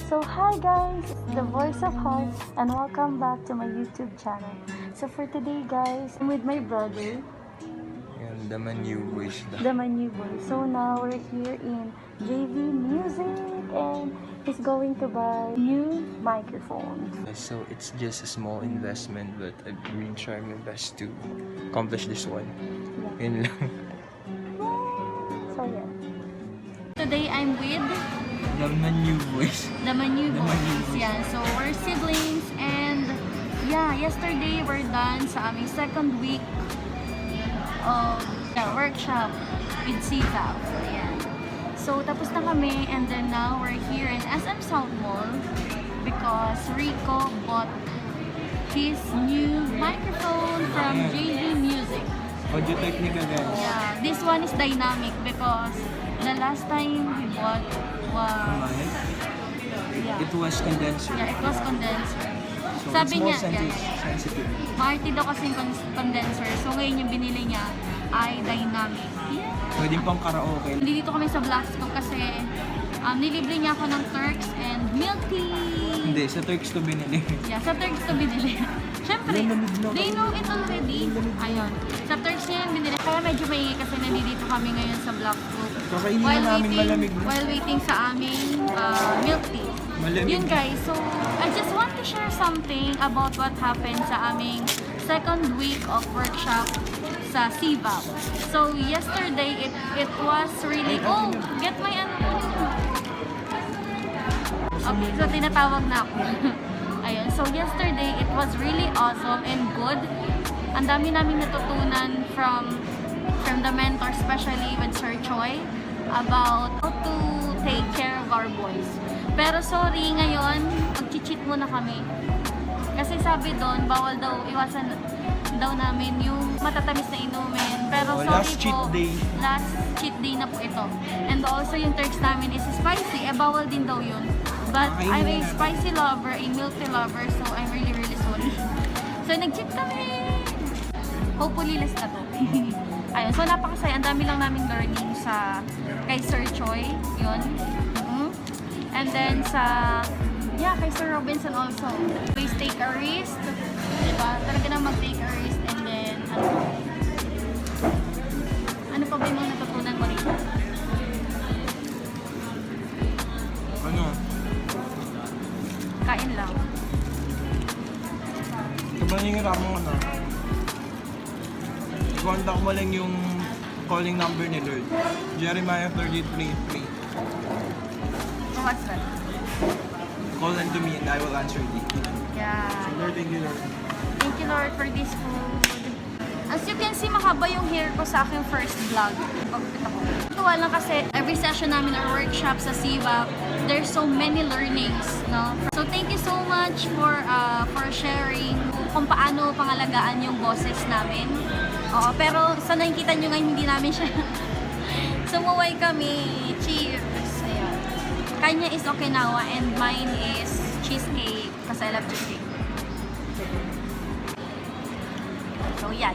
So hi guys, it's the voice of heart and welcome back to my YouTube channel. So for today guys, I'm with my brother. And the new voice. The new boy. So now we're here in JV Music and he's going to buy new microphone. So it's just a small investment, but I've been trying my best to accomplish this one. Yeah. Yun lang. So yeah. Today I'm with The new voice. the new boys. Yeah, so we're siblings and yeah, yesterday we're done sa aming second week of workshop with CVAP. Ayan. So tapos na kami and then now we're here in SM South Mall because Rico bought his new microphone from JV Music. Audio technica guys. Yeah, this one is dynamic because the last time he bought was It was condenser. yeah, it was condenser. So Sabi it's more niya, sensitive. Marty daw kasi yung condenser. So ngayon yung binili niya ay dynamic. Yeah. Pwedeng pang karaoke. Hindi dito kami sa Blackscope kasi nilibre niya ako ng Turks and milk tea. Hindi, sa Turks to binili. Yeah, sa Turks to binili. Siyempre, they know it already. Ayun. Sa Turks niya yung binili. Kaya medyo maingay kasi nandito kami ngayon sa Blackscope. Kakainin na namin malamig. While waiting sa aming milk tea. Malamig. Yun guys, so I just want to share something about what happened sa aming second week of workshop sa CVAP. So yesterday, it was really, oh, get my ano. Okay, so tinatawag na ako. Ayun, so yesterday, it was really awesome and good. Ang dami naming natutunan from the mentor, especially with Sir Choi, about how to take care of our boys. Pero sorry, ngayon, mag-cheat muna kami. Kasi sabi doon, bawal daw, iwasan daw namin yung matatamis na inumin. Pero sorry last cheat po, day. last cheat day na po ito. And also yung Turks namin is spicy, bawal din daw yun. But I'm a spicy lover, a milk tea lover, so I'm really, really sorry. So nag-cheat kami! Hopefully less na to. Ayun, so napakasaya. Ang dami lang naming learning sa kay Sir Choi, yun. And then sa, yeah, kay Sir Robinson also. Always take a risk. Diba? Talaga na mag-take a risk. And then, ano pa ba yung mga natutunan mo rito? Ano? Kain lang. Kabaningirap mo ano? I-contact mo lang yung calling number ni Lord. Jeremiah 33:3. So what's that? Call unto me and I will answer thee. Yeah. So Lord, thank you Lord. Thank you Lord for this food. As you can see, mahaba yung hair ko sa aking first vlog. Pagpit ako. Tuwa lang kasi every session namin or workshop sa CVAP, there's so many learnings, no? So thank you so much for sharing kung paano pangalagaan yung boses namin. Oo, pero sa nakikita nyo ngayon, hindi namin siya sumuway kami. Cheers! Ayan. Kanya is Okinawa and mine is cheesecake kasi I love cheesecake. So yeah.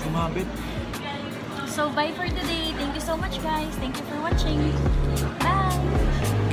Sumabit. So bye for today. Thank you so much guys. Thank you for watching. Bye!